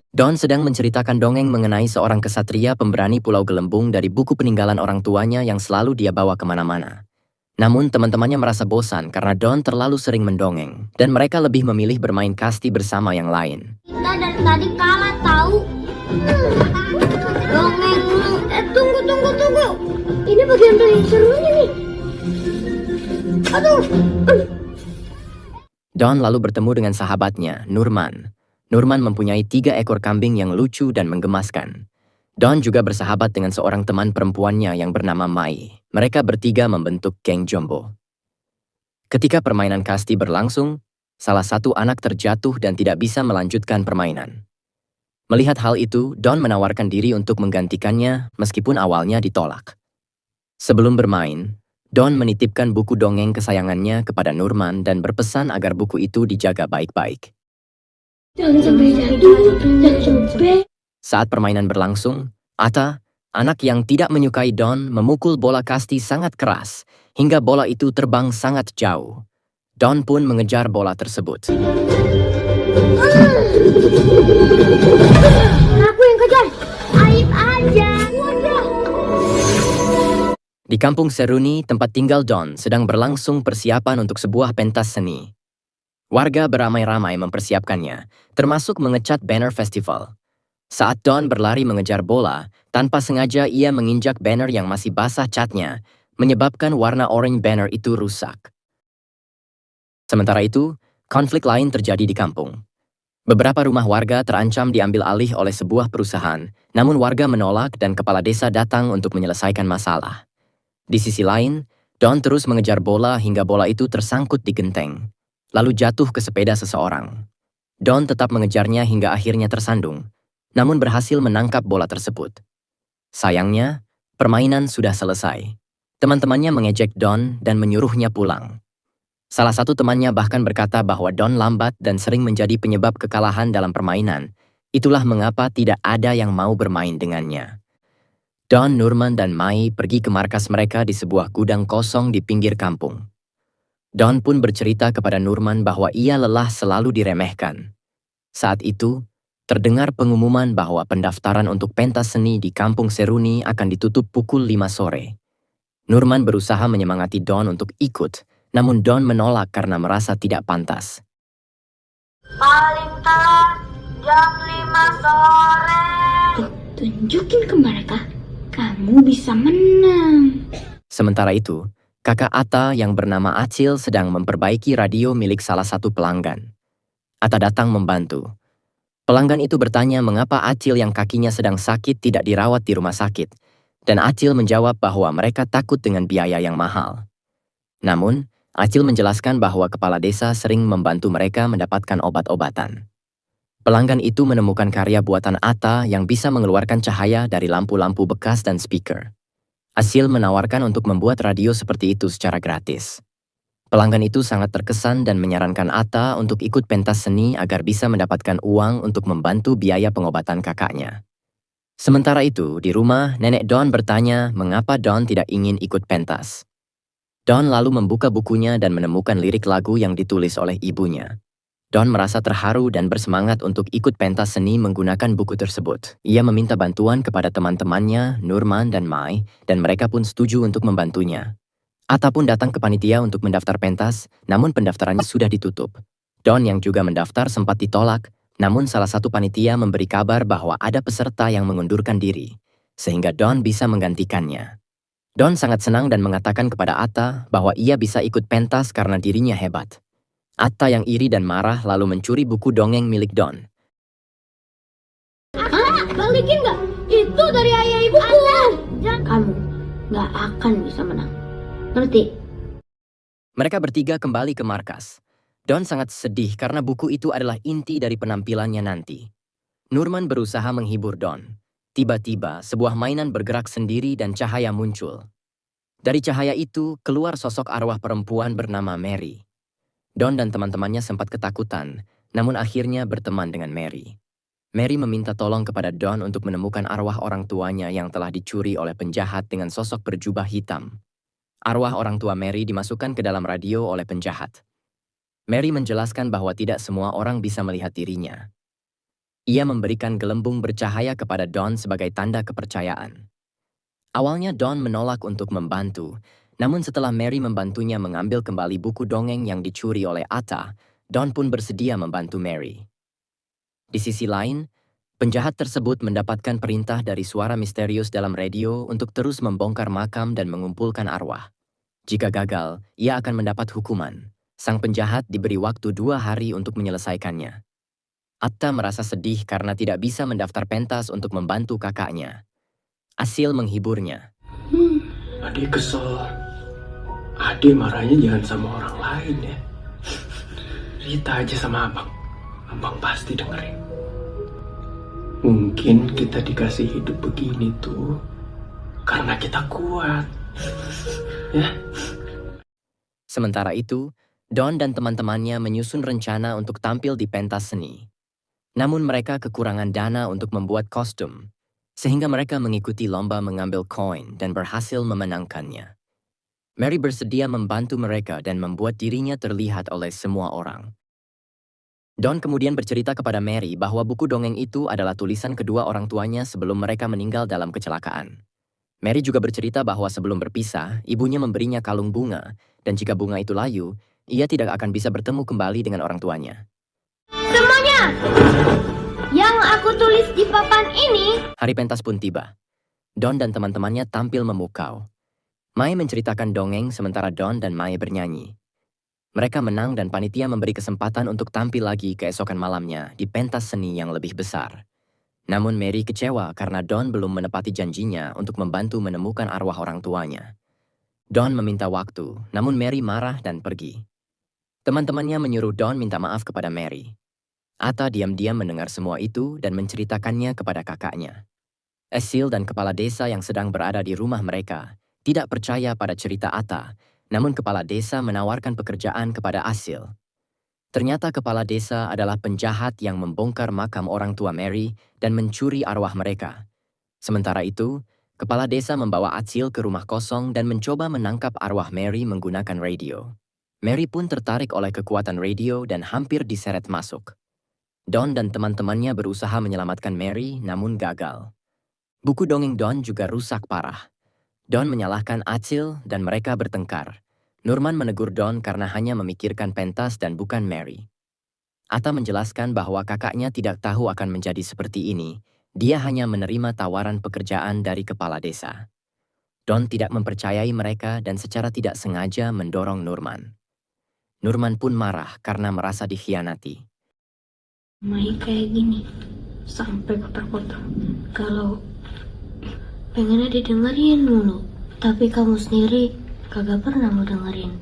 Don sedang menceritakan dongeng mengenai seorang kesatria pemberani Pulau Gelembung dari buku peninggalan orang tuanya yang selalu dia bawa kemana-mana. Namun teman-temannya merasa bosan karena Don terlalu sering mendongeng, dan mereka lebih memilih bermain kasti bersama yang lain. Kita dari tadi kalah tahu. Dongeng. Tunggu. Ini bagian paling serunya nih. Aduh. Don lalu bertemu dengan sahabatnya, Nurman. Nurman mempunyai 3 ekor kambing yang lucu dan menggemaskan. Don juga bersahabat dengan seorang teman perempuannya yang bernama Mai. Mereka bertiga membentuk geng Jombo. Ketika permainan kasti berlangsung, salah satu anak terjatuh dan tidak bisa melanjutkan permainan. Melihat hal itu, Don menawarkan diri untuk menggantikannya meskipun awalnya ditolak. Sebelum bermain, Don menitipkan buku dongeng kesayangannya kepada Nurman dan berpesan agar buku itu dijaga baik-baik. Jangan sampai jatuh, jangan sampai. Saat permainan berlangsung, Atta, anak yang tidak menyukai Don, memukul bola kasti sangat keras, hingga bola itu terbang sangat jauh. Don pun mengejar bola tersebut. Aku yang kejar. Aib aja. Di kampung Seruni, tempat tinggal Don, sedang berlangsung persiapan untuk sebuah pentas seni. Warga beramai-ramai mempersiapkannya, termasuk mengecat banner festival. Saat Don berlari mengejar bola, tanpa sengaja ia menginjak banner yang masih basah catnya, menyebabkan warna oranye banner itu rusak. Sementara itu, konflik lain terjadi di kampung. Beberapa rumah warga terancam diambil alih oleh sebuah perusahaan, namun warga menolak dan kepala desa datang untuk menyelesaikan masalah. Di sisi lain, Don terus mengejar bola hingga bola itu tersangkut di genteng, lalu jatuh ke sepeda seseorang. Don tetap mengejarnya hingga akhirnya tersandung, namun berhasil menangkap bola tersebut. Sayangnya, permainan sudah selesai. Teman-temannya mengejek Don dan menyuruhnya pulang. Salah satu temannya bahkan berkata bahwa Don lambat dan sering menjadi penyebab kekalahan dalam permainan. Itulah mengapa tidak ada yang mau bermain dengannya. Don, Nurman, dan Mai pergi ke markas mereka di sebuah gudang kosong di pinggir kampung. Don pun bercerita kepada Nurman bahwa ia lelah selalu diremehkan. Saat itu, terdengar pengumuman bahwa pendaftaran untuk pentas seni di kampung Seruni akan ditutup pukul 5 sore. Nurman berusaha menyemangati Don untuk ikut, namun Don menolak karena merasa tidak pantas. Paling telat jam 5 sore. Tunjukin ke mereka, kamu bisa menang. Sementara itu, kakak Atta yang bernama Acil sedang memperbaiki radio milik salah satu pelanggan. Atta datang membantu. Pelanggan itu bertanya mengapa Acil yang kakinya sedang sakit tidak dirawat di rumah sakit, dan Acil menjawab bahwa mereka takut dengan biaya yang mahal. Namun, Acil menjelaskan bahwa kepala desa sering membantu mereka mendapatkan obat-obatan. Pelanggan itu menemukan karya buatan Atta yang bisa mengeluarkan cahaya dari lampu-lampu bekas dan speaker. Acil menawarkan untuk membuat radio seperti itu secara gratis. Pelanggan itu sangat terkesan dan menyarankan Atta untuk ikut pentas seni agar bisa mendapatkan uang untuk membantu biaya pengobatan kakaknya. Sementara itu, di rumah, nenek Don bertanya mengapa Don tidak ingin ikut pentas. Don lalu membuka bukunya dan menemukan lirik lagu yang ditulis oleh ibunya. Don merasa terharu dan bersemangat untuk ikut pentas seni menggunakan buku tersebut. Ia meminta bantuan kepada teman-temannya, Nurman dan Mai, dan mereka pun setuju untuk membantunya. Atta pun datang ke panitia untuk mendaftar pentas, namun pendaftarannya sudah ditutup. Don yang juga mendaftar sempat ditolak, namun salah satu panitia memberi kabar bahwa ada peserta yang mengundurkan diri, sehingga Don bisa menggantikannya. Don sangat senang dan mengatakan kepada Atta bahwa ia bisa ikut pentas karena dirinya hebat. Atta yang iri dan marah lalu mencuri buku dongeng milik Don. Balikin nggak? Itu dari ayah ibuku. Kamu nggak akan bisa menang. Ngerti? Mereka bertiga kembali ke markas. Don sangat sedih karena buku itu adalah inti dari penampilannya nanti. Nurman berusaha menghibur Don. Tiba-tiba, sebuah mainan bergerak sendiri dan cahaya muncul. Dari cahaya itu, keluar sosok arwah perempuan bernama Mary. Don dan teman-temannya sempat ketakutan, namun akhirnya berteman dengan Mary. Mary meminta tolong kepada Don untuk menemukan arwah orang tuanya yang telah dicuri oleh penjahat dengan sosok berjubah hitam. Arwah orang tua Mary dimasukkan ke dalam radio oleh penjahat. Mary menjelaskan bahwa tidak semua orang bisa melihat dirinya. Ia memberikan gelembung bercahaya kepada Don sebagai tanda kepercayaan. Awalnya Don menolak untuk membantu, namun setelah Mary membantunya mengambil kembali buku dongeng yang dicuri oleh Atta, Don pun bersedia membantu Mary. Di sisi lain, penjahat tersebut mendapatkan perintah dari suara misterius dalam radio untuk terus membongkar makam dan mengumpulkan arwah. Jika gagal, ia akan mendapat hukuman. Sang penjahat diberi waktu 2 hari untuk menyelesaikannya. Atta merasa sedih karena tidak bisa mendaftar pentas untuk membantu kakaknya. Asil menghiburnya. Adik kesel. Adik marahnya jangan sama orang lain ya. Cerita aja sama abang. Abang pasti dengerin. Mungkin kita dikasih hidup begini tuh karena kita kuat. Ya. Sementara itu, Don dan teman-temannya menyusun rencana untuk tampil di pentas seni. Namun mereka kekurangan dana untuk membuat kostum, sehingga mereka mengikuti lomba mengambil koin dan berhasil memenangkannya. Mary bersedia membantu mereka dan membuat dirinya terlihat oleh semua orang. Don kemudian bercerita kepada Mary bahwa buku dongeng itu adalah tulisan kedua orang tuanya sebelum mereka meninggal dalam kecelakaan. Mary juga bercerita bahwa sebelum berpisah, ibunya memberinya kalung bunga, dan jika bunga itu layu, ia tidak akan bisa bertemu kembali dengan orang tuanya. Semuanya! Yang aku tulis di papan ini... Hari pentas pun tiba. Don dan teman-temannya tampil memukau. Mai menceritakan dongeng sementara Don dan Mai bernyanyi. Mereka menang dan panitia memberi kesempatan untuk tampil lagi keesokan malamnya di pentas seni yang lebih besar. Namun Mary kecewa karena Don belum menepati janjinya untuk membantu menemukan arwah orang tuanya. Don meminta waktu, namun Mary marah dan pergi. Teman-temannya menyuruh Don minta maaf kepada Mary. Atta diam-diam mendengar semua itu dan menceritakannya kepada kakaknya. Asil dan kepala desa yang sedang berada di rumah mereka tidak percaya pada cerita Atta, namun kepala desa menawarkan pekerjaan kepada Asil. Ternyata kepala desa adalah penjahat yang membongkar makam orang tua Mary dan mencuri arwah mereka. Sementara itu, kepala desa membawa Asil ke rumah kosong dan mencoba menangkap arwah Mary menggunakan radio. Mary pun tertarik oleh kekuatan radio dan hampir diseret masuk. Don dan teman-temannya berusaha menyelamatkan Mary, namun gagal. Buku dongeng Don juga rusak parah. Don menyalahkan Asil dan mereka bertengkar. Nurman menegur Don karena hanya memikirkan pentas dan bukan Mary. Atta menjelaskan bahwa kakaknya tidak tahu akan menjadi seperti ini. Dia hanya menerima tawaran pekerjaan dari kepala desa. Don tidak mempercayai mereka dan secara tidak sengaja mendorong Nurman. Nurman pun marah karena merasa dikhianati. Mai kayak gini, sampai kotor-kotor. Kalau pengennya didengerin mulu, tapi kamu sendiri kagak pernah mau dengerin.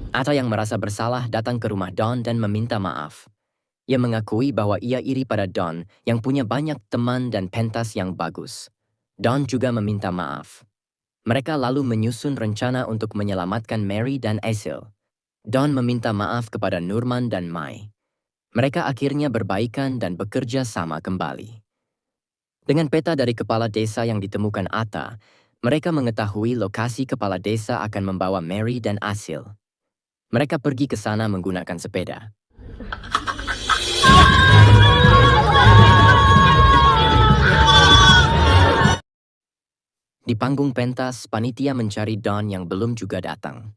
Atta yang merasa bersalah datang ke rumah Don dan meminta maaf. Ia mengakui bahwa ia iri pada Don yang punya banyak teman dan pentas yang bagus. Don juga meminta maaf. Mereka lalu menyusun rencana untuk menyelamatkan Mary dan Asil. Don meminta maaf kepada Nurman dan Mai. Mereka akhirnya berbaikan dan bekerja sama kembali. Dengan peta dari kepala desa yang ditemukan Atta, mereka mengetahui lokasi kepala desa akan membawa Mary dan Asil. Mereka pergi ke sana menggunakan sepeda. Di panggung pentas, panitia mencari Don yang belum juga datang.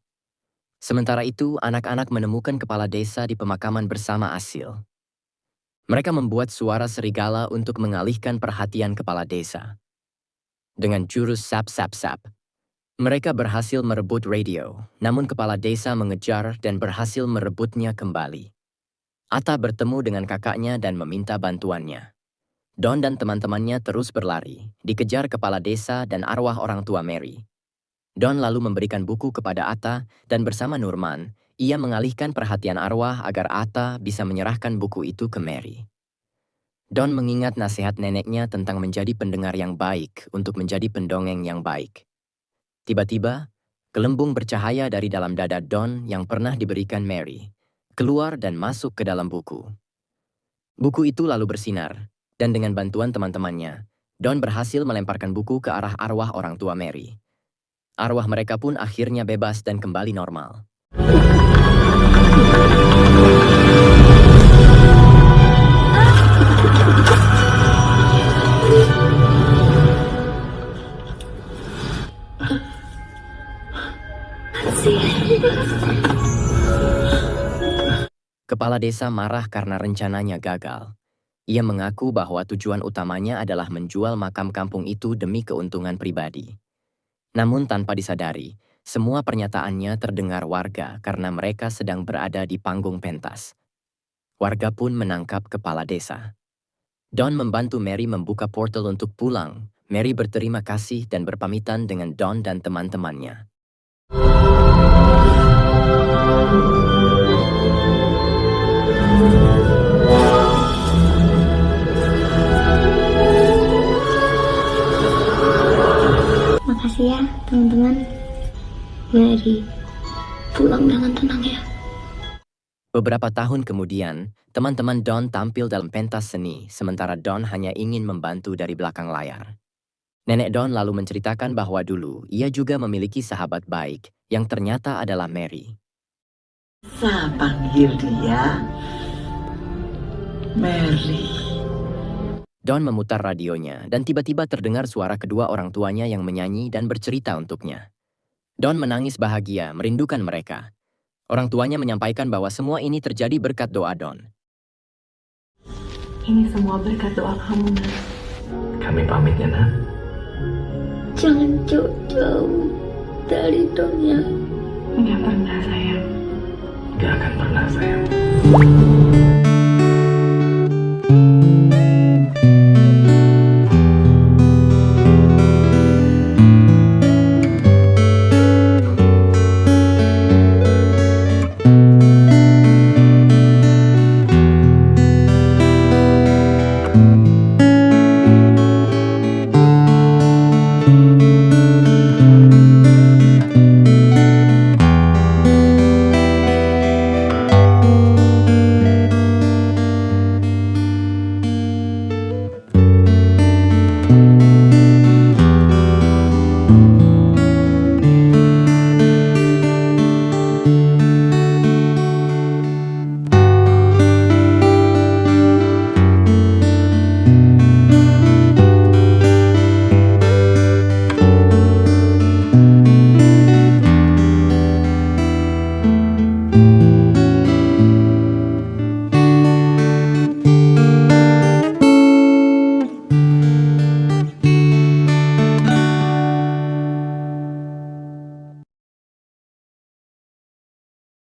Sementara itu, anak-anak menemukan kepala desa di pemakaman bersama Asil. Mereka membuat suara serigala untuk mengalihkan perhatian kepala desa. Dengan jurus sap-sap-sap, mereka berhasil merebut radio, namun kepala desa mengejar dan berhasil merebutnya kembali. Atta bertemu dengan kakaknya dan meminta bantuannya. Don dan teman-temannya terus berlari, dikejar kepala desa dan arwah orang tua Mary. Don lalu memberikan buku kepada Atta dan bersama Nurman, ia mengalihkan perhatian arwah agar Atta bisa menyerahkan buku itu ke Mary. Don mengingat nasihat neneknya tentang menjadi pendengar yang baik untuk menjadi pendongeng yang baik. Tiba-tiba, gelembung bercahaya dari dalam dada Don yang pernah diberikan Mary, keluar dan masuk ke dalam buku. Buku itu lalu bersinar, dan dengan bantuan teman-temannya, Don berhasil melemparkan buku ke arah arwah orang tua Mary. Arwah mereka pun akhirnya bebas dan kembali normal. Kepala desa marah karena rencananya gagal. Ia mengaku bahwa tujuan utamanya adalah menjual makam kampung itu demi keuntungan pribadi. Namun tanpa disadari, semua pernyataannya terdengar warga karena mereka sedang berada di panggung pentas. Warga pun menangkap kepala desa. Don membantu Mary membuka portal untuk pulang. Mary berterima kasih dan berpamitan dengan Don dan teman-temannya. Makasih ya teman-teman. Mary pulang dengan tenang ya. Beberapa tahun kemudian, teman-teman Don tampil dalam pentas seni, sementara Don hanya ingin membantu dari belakang layar. Nenek Don lalu menceritakan bahwa dulu ia juga memiliki sahabat baik yang ternyata adalah Mary. Saya panggil dia Mary. Don memutar radionya dan tiba-tiba terdengar suara kedua orang tuanya yang menyanyi dan bercerita untuknya. Don menangis bahagia, merindukan mereka. Orang tuanya menyampaikan bahwa semua ini terjadi berkat doa Don. Ini semua berkat doa kamu, Nak. Kami pamit ya, Nak. Jangan jauh-jauh dari Don ya. Nggak pernah, sayang. Gak akan pernah, sayang.